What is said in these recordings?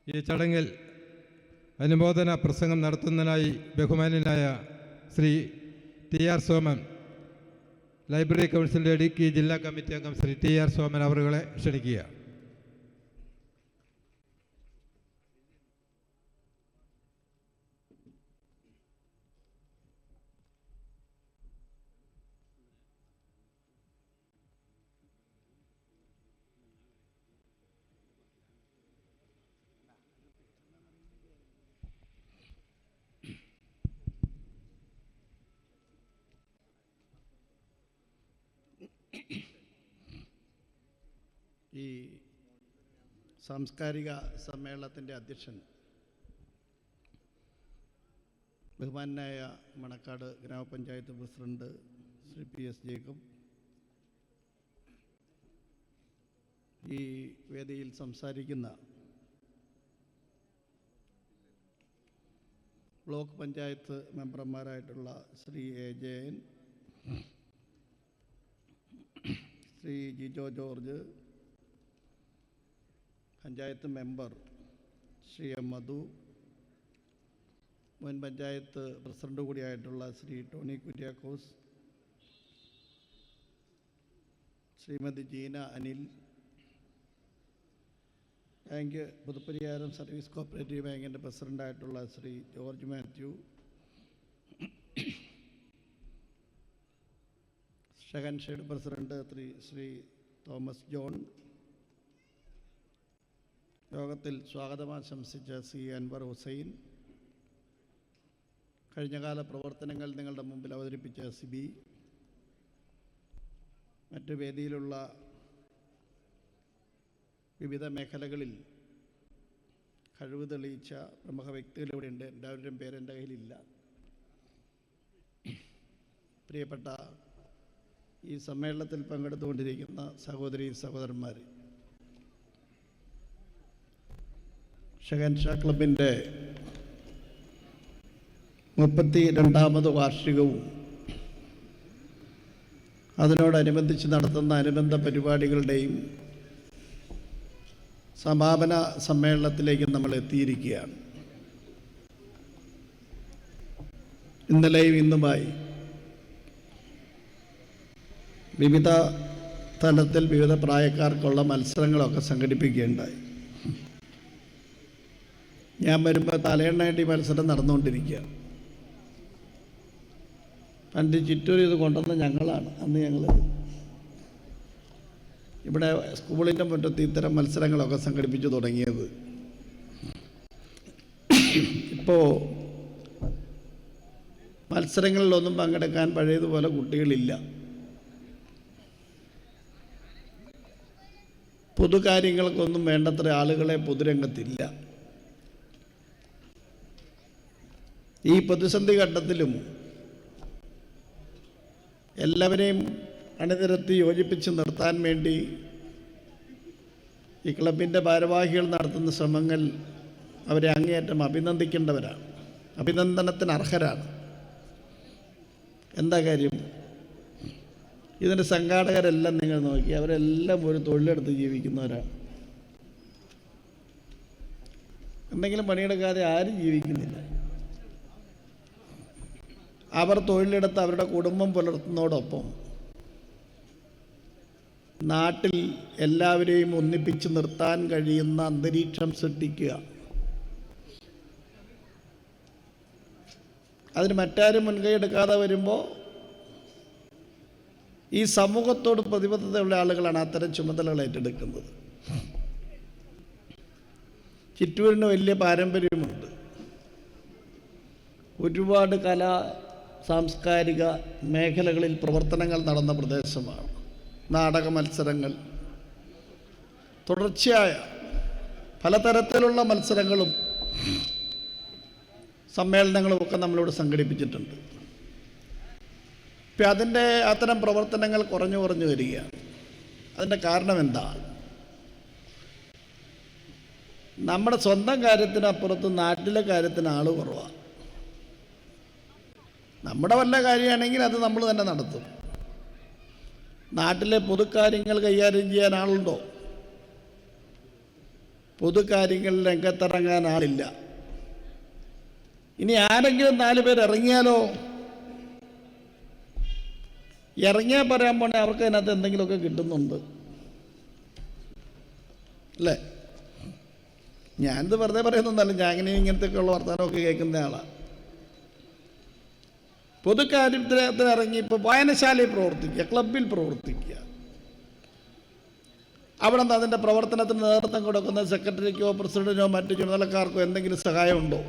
ഈ ചടങ്ങിൽ അനുമോദന പ്രസംഗം നടത്തുന്നതിനായി ബഹുമാന്യനായ ശ്രീ ടി.ആർ. സോമൻ, ലൈബ്രറി കൗൺസിലിൻ്റെ ഇടുക്കി ജില്ലാ കമ്മിറ്റി അംഗം ശ്രീ ടി.ആർ. സോമൻ അവരുകളെ ക്ഷണിക്കുക. ഈ സാംസ്കാരിക സമ്മേളനത്തിൻ്റെ അധ്യക്ഷൻ ബഹുമാനായ മണക്കാട് ഗ്രാമപഞ്ചായത്ത് പ്രസിഡന്റ് ശ്രീ P.S. ജേക്കബ്, ഈ വേദിയിൽ സംസാരിക്കുന്ന ബ്ലോക്ക് പഞ്ചായത്ത് മെമ്പർമാരായിട്ടുള്ള Shri A. Jayan, Shri Jijo George, panchayat member Shri M. Madhu, മുൻ പഞ്ചായത്ത് പ്രസിഡന്റ് കൂടിയായിട്ടുള്ള Shri Tony Kuriakose, Shrimati Jeena Anil, bank Puthupariyaram service cooperative ബാങ്കിൻ്റെ പ്രസിഡൻ്റായിട്ടുള്ള ശ്രീ ജോർജ് മാത്യു, ഷഹൻ ഷെയ്ഡ് പ്രസിഡന്റ് ശ്രീ തോമസ് ജോൺ, യോഗത്തിൽ സ്വാഗതമാശംസിച്ച സി അൻവർ ഹുസൈൻ, കഴിഞ്ഞകാല പ്രവർത്തനങ്ങൾ നിങ്ങളുടെ മുമ്പിൽ അവതരിപ്പിച്ച സിബി, മറ്റു വേദിയിലുള്ള വിവിധ മേഖലകളിൽ കഴിവ് തെളിയിച്ച പ്രമുഖ വ്യക്തികളിവിടെയുണ്ട്. എല്ലാവരുടെയും പേരെൻ്റെ കയ്യിലില്ല. പ്രിയപ്പെട്ട ഈ സമ്മേളനത്തിൽ പങ്കെടുത്തുകൊണ്ടിരിക്കുന്ന സഹോദരി സഹോദരന്മാർ, ഷഹൻഷാ ക്ലബിൻ്റെ 32ാമത് വാർഷികവും അതിനോടനുബന്ധിച്ച് നടത്തുന്ന അനുബന്ധ പരിപാടികളുടെയും സമാപന സമ്മേളനത്തിലേക്ക് നമ്മൾ എത്തിയിരിക്കുകയാണ്. ഇന്നലെയും ഇന്നുമായി വിവിധ തലത്തിൽ വിവിധ പ്രായക്കാർക്കുള്ള മത്സരങ്ങളൊക്കെ സംഘടിപ്പിക്കുകയുണ്ടായി. ഞാൻ വരുമ്പോൾ തലയെണ്ണായിട്ട് ഈ മത്സരം നടന്നുകൊണ്ടിരിക്കുക. പണ്ട് ചിറ്റൂർ ഇത് കൊണ്ടുവന്ന ഞങ്ങളാണ്. അന്ന് ഞങ്ങൾ ഇവിടെ സ്കൂളിൻ്റെ മുറ്റത്ത് ഇത്തരം മത്സരങ്ങളൊക്കെ സംഘടിപ്പിച്ചു തുടങ്ങിയത്. ഇപ്പോൾ മത്സരങ്ങളിലൊന്നും പങ്കെടുക്കാൻ പഴയതുപോലെ കുട്ടികളില്ല. പൊതുകാര്യങ്ങൾക്കൊന്നും വേണ്ടത്ര ആളുകളെ പൊതുരംഗത്തില്ല. ഈ പ്രതിസന്ധി ഘട്ടത്തിലും എല്ലാവരെയും അണിനിരത്തി യോജിപ്പിച്ച് നിർത്താൻ വേണ്ടി ഈ ക്ലബിൻ്റെ ഭാരവാഹികൾ നടത്തുന്ന ശ്രമങ്ങൾ അവരെ അങ്ങേയറ്റം അഭിനന്ദിക്കേണ്ടവരാണ്, അഭിനന്ദനത്തിന് അർഹരാണ്. എന്താ കാര്യം? ഇതിൻ്റെ സംഘാടകരെല്ലാം നിങ്ങൾ നോക്കി, അവരെല്ലാം ഒരു തൊഴിലെടുത്ത് ജീവിക്കുന്നവരാണ്. എന്തെങ്കിലും പണിയെടുക്കാതെ ആരും ജീവിക്കുന്നില്ല. അവർ തൊഴിലെടുത്ത് അവരുടെ കുടുംബം പുലർത്തുന്നതോടൊപ്പം നാട്ടിൽ എല്ലാവരെയും ഒന്നിപ്പിച്ച് നിർത്താൻ കഴിയുന്ന അന്തരീക്ഷം സൃഷ്ടിക്കുക. അതിന് മറ്റാരും മുൻകൈ എടുക്കാതെ വരുമ്പോൾ ഈ സമൂഹത്തോട് പ്രതിബദ്ധതയുള്ള ആളുകളാണ് അത്തരം ചുമതലകൾ ഏറ്റെടുക്കുന്നത്. ചിറ്റൂരിന് വലിയ പാരമ്പര്യമുണ്ട്. ഒരുപാട് സാംസ്കാരിക മേഖലകളിൽ പ്രവർത്തനങ്ങൾ നടന്ന പ്രദേശമാണ്. നാടക മത്സരങ്ങൾ, തുടർച്ചയായ പലതരത്തിലുള്ള മത്സരങ്ങളും സമ്മേളനങ്ങളുമൊക്കെ നമ്മളിവിടെ സംഘടിപ്പിച്ചിട്ടുണ്ട്. ഇപ്പം അതിൻ്റെ അത്തരം പ്രവർത്തനങ്ങൾ കുറഞ്ഞു വരികയാണ്. അതിൻ്റെ കാരണം എന്താ? നമ്മുടെ സ്വന്തം കാര്യത്തിനപ്പുറത്ത് നാട്ടിലെ കാര്യത്തിന് ആൾ കുറവാണ്. നമ്മുടെ വല്ല കാര്യമാണെങ്കിൽ അത് നമ്മൾ തന്നെ നടത്തും. നാട്ടിലെ പൊതുക്കാര്യങ്ങൾ കൈകാര്യം ചെയ്യാൻ ആളുണ്ടോ? പൊതുകാര്യങ്ങളിൽ രംഗത്തിറങ്ങാൻ ആളില്ല. ഇനി ആരെങ്കിലും 4 പേർ ഇറങ്ങിയാലോ? ഇറങ്ങിയാൽ പറയാൻ പോണേ അവർക്ക് അതിനകത്ത് എന്തെങ്കിലുമൊക്കെ കിട്ടുന്നുണ്ട് അല്ലേ? ഞാനിത് വെറുതെ പറയുന്നൊന്നല്ല, ഞാൻ ഇങ്ങനത്തെയൊക്കെയുള്ള വർത്തമാനമൊക്കെ കേൾക്കുന്ന ആളാണ്. പൊതുകാര്യത്തിൽ ഇറങ്ങി ഇപ്പോൾ വായനശാലയിൽ പ്രവർത്തിക്കുക, ക്ലബിൽ പ്രവർത്തിക്കുക, അവിടെ നിന്ന് അതിൻ്റെ പ്രവർത്തനത്തിന് നേതൃത്വം കൊടുക്കുന്ന സെക്രട്ടറിക്കോ പ്രസിഡന്റിനോ മറ്റു ചുമതലക്കാർക്കോ എന്തെങ്കിലും സഹായമുണ്ടോ?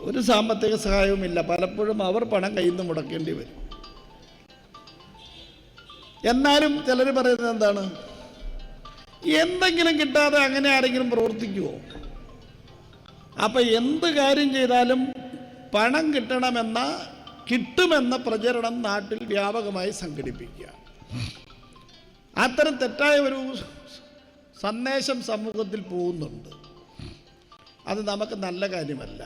ഒരു സാമ്പത്തിക സഹായവുമില്ല. പലപ്പോഴും അവർ പണം കയ്യിൽ നിന്ന് മുടക്കേണ്ടി വരും. എന്നാലും ചിലർ പറയുന്നത് എന്താണ്, എന്തെങ്കിലും കിട്ടാതെ അങ്ങനെ ആരെങ്കിലും പ്രവർത്തിക്കുമോ? അപ്പം എന്ത് കാര്യം ചെയ്താലും പണം കിട്ടുമെന്ന പ്രചരണം നാട്ടിൽ വ്യാപകമായി സംഘടിപ്പിക്കുക. അത്തരം തെറ്റായ ഒരു സന്ദേശം സമൂഹത്തിൽ പോകുന്നുണ്ട്. അത് നമുക്ക് നല്ല കാര്യമല്ല.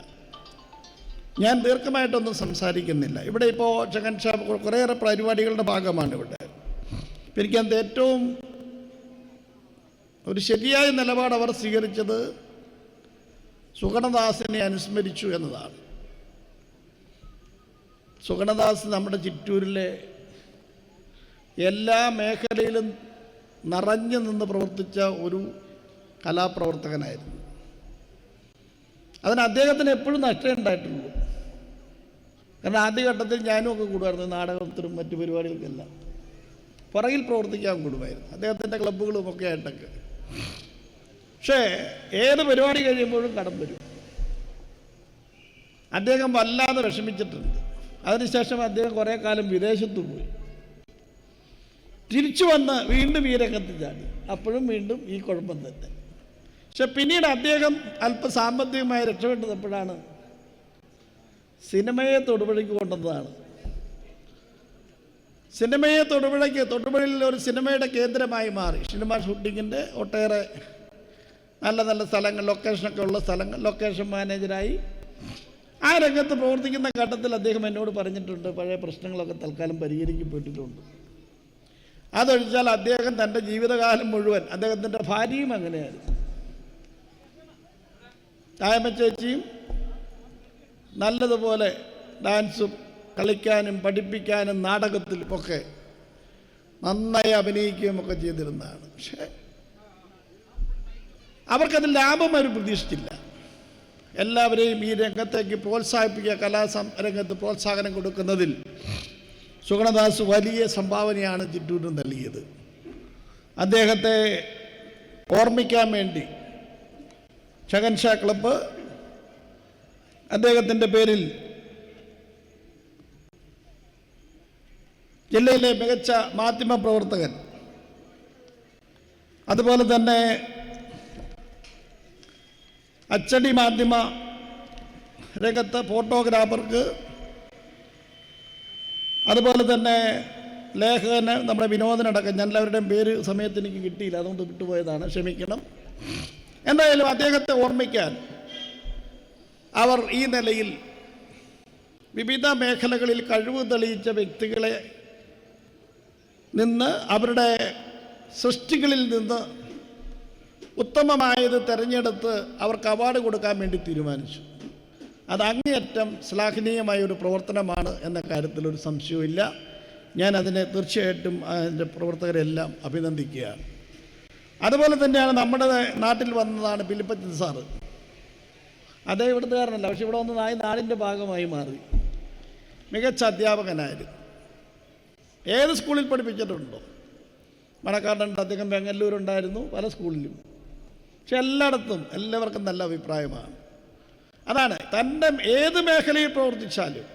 ഞാൻ ദീർഘമായിട്ടൊന്നും സംസാരിക്കുന്നില്ല. ഇവിടെ ഇപ്പോൾ ചകൻ ഷാ കുറേയേറെ പരിപാടികളുടെ ഭാഗമാണ് ഇവിടെ. എനിക്കത് ഏറ്റവും ഒരു ശരിയായ നിലപാട് അവർ സ്വീകരിച്ചത് സുഗണദാസിനെ അനുസ്മരിച്ചു എന്നതാണ്. സുഗണദാസ് നമ്മുടെ ചിറ്റൂരിലെ എല്ലാ മേഖലയിലും നിറഞ്ഞു നിന്ന് പ്രവർത്തിച്ച ഒരു കലാപ്രവർത്തകനായിരുന്നു. അതിന് അദ്ദേഹത്തിന് എപ്പോഴും നഷ്ടമേ ഉണ്ടായിട്ടുള്ളൂ. കാരണം ആദ്യഘട്ടത്തിൽ ഞാനും ഒക്കെ കൂടുമായിരുന്നു, നാടകത്തിനും മറ്റു പരിപാടികൾക്കെല്ലാം പുറകിൽ പ്രവർത്തിക്കാൻ കൂടുമായിരുന്നു, അദ്ദേഹത്തിൻ്റെ ക്ലബ്ബുകളും ഒക്കെ ആയിട്ടൊക്കെ. പക്ഷേ ഏത് പരിപാടി കഴിയുമ്പോഴും കടം വരും. അദ്ദേഹം വല്ലാതെ വിഷമിച്ചിട്ടുണ്ട്. അതിനുശേഷം അദ്ദേഹം കുറേ കാലം വിദേശത്ത് പോയി, തിരിച്ചു വന്ന് വീണ്ടും ഈ രംഗത്ത് ചാടി. അപ്പോഴും വീണ്ടും ഈ കുഴപ്പം തന്നെ. പക്ഷെ പിന്നീട് അദ്ദേഹം അല്പ സാമ്പത്തികമായി രക്ഷപ്പെട്ടപ്പോഴാണ് സിനിമയെ തൊടുപുഴയ്ക്ക് കൊണ്ടുവന്നതാണ്. സിനിമയെ തൊടുപുഴയിൽ ഒരു സിനിമയുടെ കേന്ദ്രമായി മാറി. സിനിമ ഷൂട്ടിങ്ങിൻ്റെ ഒട്ടേറെ നല്ല നല്ല സ്ഥലങ്ങൾ, ലൊക്കേഷനൊക്കെ ഉള്ള സ്ഥലങ്ങൾ, ലൊക്കേഷൻ മാനേജരായി ആ രംഗത്ത് പ്രവർത്തിക്കുന്ന ഘട്ടത്തിൽ അദ്ദേഹം എന്നോട് പറഞ്ഞിട്ടുണ്ട്, പഴയ പ്രശ്നങ്ങളൊക്കെ തൽക്കാലം പരിഹരിക്കപ്പെട്ടിട്ടുണ്ട്. അതൊഴിച്ചാൽ അദ്ദേഹം തൻ്റെ ജീവിതകാലം മുഴുവൻ, അദ്ദേഹത്തിൻ്റെ ഭാര്യയും അങ്ങനെയായിരുന്നു, തായമ്മ ചേച്ചിയും നല്ലതുപോലെ ഡാൻസും കളിക്കാനും പഠിപ്പിക്കാനും നാടകത്തിലും ഒക്കെ നന്നായി അഭിനയിക്കുകയും ഒക്കെ ചെയ്തിരുന്നതാണ്. പക്ഷേ അവർക്കത് ലാഭം അവർ പ്രതീക്ഷിച്ചില്ല. എല്ലാവരെയും ഈ രംഗത്തേക്ക് പ്രോത്സാഹിപ്പിക്കുക, കലാരംഗത്ത് പ്രോത്സാഹനം കൊടുക്കുന്നതിൽ സുഗണദാസ് വലിയ സംഭാവനയാണ് ചിറ്റൂരിന് നൽകിയത്. അദ്ദേഹത്തെ ഓർമ്മിക്കാൻ വേണ്ടി ചകൻ ഷാ ക്ലബ്ബ് അദ്ദേഹത്തിൻ്റെ പേരിൽ ജില്ലയിലെ മികച്ച മാധ്യമ പ്രവർത്തകൻ, അതുപോലെ തന്നെ അച്ചടി മാധ്യമ രംഗത്ത് ഫോട്ടോഗ്രാഫർക്ക്, അതുപോലെ തന്നെ ലേഖകന്, നമ്മുടെ വിനോദനടക്കം, ഞാൻ എല്ലാവരുടെയും പേര് സമയത്ത് എനിക്ക് കിട്ടിയില്ല, അതുകൊണ്ട് വിട്ടുപോയതാണ്, ക്ഷമിക്കണം. എന്തായാലും അദ്ദേഹത്തെ ഓർമ്മിക്കാൻ അവർ ഈ നിലയിൽ വിവിധ മേഖലകളിൽ കഴിവ് തെളിയിച്ച വ്യക്തികളെ നിന്ന്, അവരുടെ സൃഷ്ടികളിൽ നിന്ന് ഉത്തമമായത് തിരഞ്ഞെടുത്ത് അവർക്ക് അവാർഡ് കൊടുക്കാൻ വേണ്ടി തീരുമാനിച്ചു. അത് അങ്ങേയറ്റം ശ്ലാഘനീയമായ ഒരു പ്രവർത്തനമാണ് എന്ന കാര്യത്തിൽ ഒരു സംശയവുമില്ല. ഞാൻ അതിനെ തീർച്ചയായിട്ടും അതിൻ്റെ പ്രവർത്തകരെല്ലാം അഭിനന്ദിക്കുകയാണ്. അതുപോലെ തന്നെയാണ് നമ്മുടെ നാട്ടിൽ വന്നതാണ് ഫിലിപ്പച്ചൻ സാറ്. അദ്ദേഹം ഇവിടുത്തുകാരനല്ല, പക്ഷെ ഇവിടെ വന്ന് നാടിൻ്റെ ഭാഗമായി മാറി. മികച്ച അധ്യാപകനായിരുന്നു. ഏത് സ്കൂളിൽ പഠിപ്പിച്ചിട്ടുണ്ടോ? മണക്കാടുണ്ട്, അദ്ദേഹം വെങ്ങല്ലൂരുണ്ടായിരുന്നു, പല സ്കൂളിലും. പക്ഷെ എല്ലായിടത്തും എല്ലാവർക്കും നല്ല അഭിപ്രായമാണ്. അതാണ്, തൻ്റെ ഏത് മേഖലയിൽ പ്രവർത്തിച്ചാലും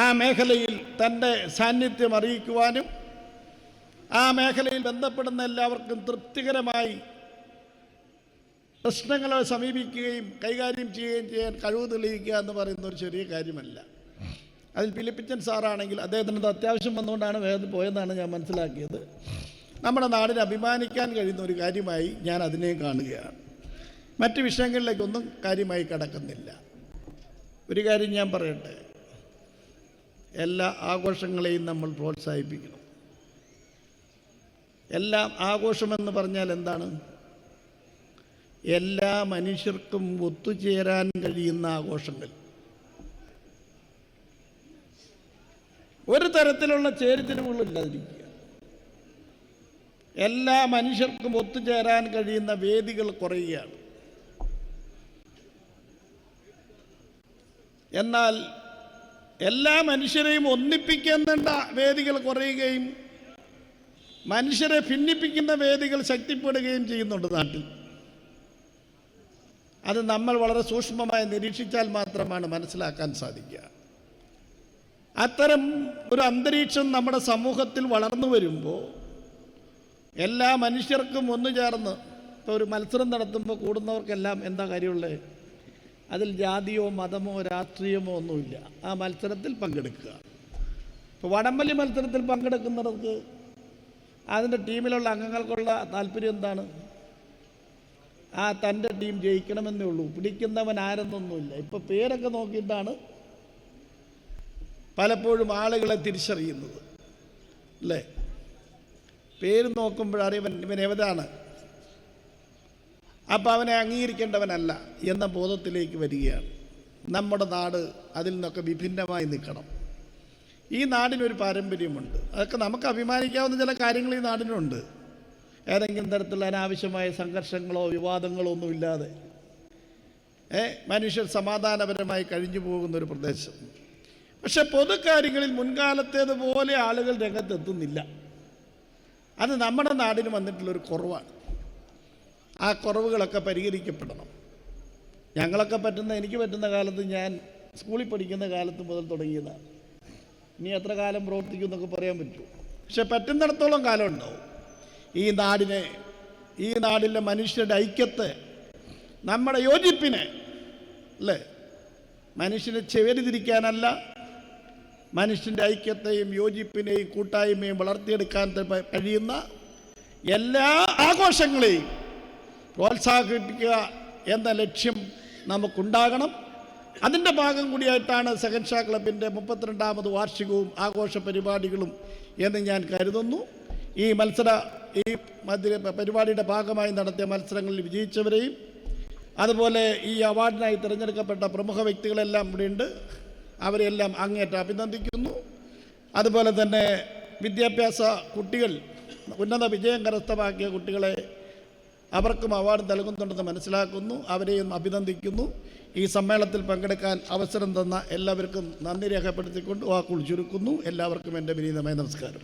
ആ മേഖലയിൽ തൻ്റെ സാന്നിധ്യം അറിയിക്കുവാനും ആ മേഖലയിൽ ബന്ധപ്പെടുന്ന എല്ലാവർക്കും തൃപ്തികരമായി പ്രശ്നങ്ങളെ സമീപിക്കുകയും കൈകാര്യം ചെയ്യുകയും ചെയ്യാൻ കഴിവ് തെളിയിക്കുക എന്ന് പറയുന്ന ഒരു ചെറിയ കാര്യമല്ല. അതിൽ ഫിലിപ്പച്ചൻ സാറാണെങ്കിൽ അദ്ദേഹത്തിനത് അത്യാവശ്യം വന്നുകൊണ്ടാണ് വേഗം പോയെന്നാണ് ഞാൻ മനസ്സിലാക്കിയത്. നമ്മുടെ നാടിന് അഭിമാനിക്കാൻ കഴിയുന്ന ഒരു കാര്യമായി ഞാൻ അതിനെ കാണുകയാണ്. മറ്റ് വിഷയങ്ങളിലേക്കൊന്നും കാര്യമായി കടക്കുന്നില്ല. ഒരു കാര്യം ഞാൻ പറയട്ടെ, എല്ലാ ആഘോഷങ്ങളെയും നമ്മൾ പ്രോത്സാഹിപ്പിക്കണം. എല്ലാം ആഘോഷമെന്ന് പറഞ്ഞാൽ എന്താണ്? എല്ലാ മനുഷ്യർക്കും ഒത്തുചേരാൻ കഴിയുന്ന ആഘോഷങ്ങൾ. ഒരു തരത്തിലുള്ള ചേരിതിരിവുകളില്ലാതിരിക്കുക, എല്ലാ മനുഷ്യർക്കും ഒത്തുചേരാൻ കഴിയുന്ന വേദികൾ കുറയുകയാണ്. എന്നാൽ എല്ലാ മനുഷ്യരെയും ഒന്നിപ്പിക്കേണ്ട വേദികൾ കുറയുകയും മനുഷ്യരെ ഭിന്നിപ്പിക്കുന്ന വേദികൾ ശക്തിപ്പെടുകയും ചെയ്യുന്നുണ്ട് നാട്ടിൽ. അത് നമ്മൾ വളരെ സൂക്ഷ്മമായി നിരീക്ഷിച്ചാൽ മാത്രമാണ് മനസ്സിലാക്കാൻ സാധിക്കുക. അത്തരം ഒരു അന്തരീക്ഷം നമ്മുടെ സമൂഹത്തിൽ വളർന്നു വരുമ്പോൾ എല്ലാ മനുഷ്യർക്കും ഒന്നു ചേർന്ന് ഇപ്പോൾ ഒരു മത്സരം നടത്തുമ്പോൾ കൂടുന്നവർക്കെല്ലാം എന്താ കാര്യമുള്ളത്? അതിൽ ജാതിയോ മതമോ രാഷ്ട്രീയമോ ഒന്നുമില്ല. ആ മത്സരത്തിൽ പങ്കെടുക്കുക. ഇപ്പോൾ വടംവലി മത്സരത്തിൽ പങ്കെടുക്കുന്നവർക്ക് അതിൻ്റെ ടീമിലുള്ള അംഗങ്ങൾക്കുള്ള താല്പര്യം എന്താണ്? തൻ്റെ ടീം ജയിക്കണമെന്നേ ഉള്ളൂ. പിടിക്കുന്നവൻ ആരെന്നൊന്നുമില്ല. ഇപ്പോൾ പേരൊക്കെ നോക്കിയിട്ടാണ് പലപ്പോഴും ആളുകളെ തിരിച്ചറിയുന്നത്, അല്ലേ? പേര് നോക്കുമ്പോഴറിയവൻ ഇവൻ എവിടെയാണ്, അപ്പം അവനെ അംഗീകരിക്കേണ്ടവനല്ല എന്ന ബോധത്തിലേക്ക് വരികയാണ്. നമ്മുടെ നാട് അതിൽ നിന്നൊക്കെ വിഭിന്നമായി നിൽക്കണം. ഈ നാടിനൊരു പാരമ്പര്യമുണ്ട്. അതൊക്കെ നമുക്ക് അഭിമാനിക്കാവുന്ന ചില കാര്യങ്ങൾ ഈ നാടിനുണ്ട്. ഏതെങ്കിലും തരത്തിലുള്ള അനാവശ്യമായ സംഘർഷങ്ങളോ വിവാദങ്ങളോ ഒന്നുമില്ലാതെ മനുഷ്യർ സമാധാനപരമായി കഴിഞ്ഞു പോകുന്നൊരു പ്രദേശം. പക്ഷെ പൊതുക്കാര്യങ്ങളിൽ മുൻകാലത്തേതുപോലെ ആളുകൾ രംഗത്തെത്തുന്നില്ല. അത് നമ്മുടെ നാടിന് വന്നിട്ടുള്ളൊരു കുറവാണ്. ആ കുറവുകളൊക്കെ പരിഹരിക്കപ്പെടണം. എനിക്ക് പറ്റുന്ന കാലത്ത്, ഞാൻ സ്കൂളിൽ പഠിക്കുന്ന കാലത്ത് മുതൽ തുടങ്ങിയതാണ്. ഇനി എത്ര കാലം പ്രവർത്തിക്കും എന്നൊക്കെ പറയാൻ പറ്റുമോ? പക്ഷെ പറ്റുന്നിടത്തോളം കാലം ഉണ്ടാവും. ഈ നാടിലെ മനുഷ്യരുടെ ഐക്യത്തെ, നമ്മുടെ യോജിപ്പിനെ, അല്ലേ, മനുഷ്യനെ ചെവരിതിരിക്കാനല്ല, മനുഷ്യൻ്റെ ഐക്യത്തെയും യോജിപ്പിനെയും കൂട്ടായ്മയും വളർത്തിയെടുക്കാൻ കഴിയുന്ന എല്ലാ ആഘോഷങ്ങളെയും പ്രോത്സാഹിപ്പിക്കുക എന്ന ലക്ഷ്യം നമുക്കുണ്ടാകണം. അതിൻ്റെ ഭാഗം കൂടിയായിട്ടാണ് സെക്കൻഡ് ഷാ ക്ലബിൻ്റെ 32ാമത് വാർഷികവും ആഘോഷ പരിപാടികളും എന്ന് ഞാൻ കരുതുന്നു. ഈ പരിപാടിയുടെ ഭാഗമായി നടത്തിയ മത്സരങ്ങളിൽ വിജയിച്ചവരെയും അതുപോലെ ഈ അവാർഡിനായി തിരഞ്ഞെടുക്കപ്പെട്ട പ്രമുഖ വ്യക്തികളെല്ലാം ഇവിടെയുണ്ട്. അവരെല്ലാം അങ്ങേയറ്റം അഭിനന്ദിക്കുന്നു. അതുപോലെ തന്നെ വിദ്യാഭ്യാസ കുട്ടികൾ, ഉന്നത വിജയം കരസ്ഥമാക്കിയ കുട്ടികളെ അവർക്കും അവാർഡ് നൽകുന്നുണ്ടെന്ന് മനസ്സിലാക്കുന്നു. അവരെയും അഭിനന്ദിക്കുന്നു. ഈ സമ്മേളനത്തിൽ പങ്കെടുക്കാൻ അവസരം തന്ന എല്ലാവർക്കും നന്ദി രേഖപ്പെടുത്തിക്കൊണ്ട് വാക്കുകൾ ചുരുക്കുന്നു. എല്ലാവർക്കും എൻ്റെ വിനീതമായ നമസ്കാരം.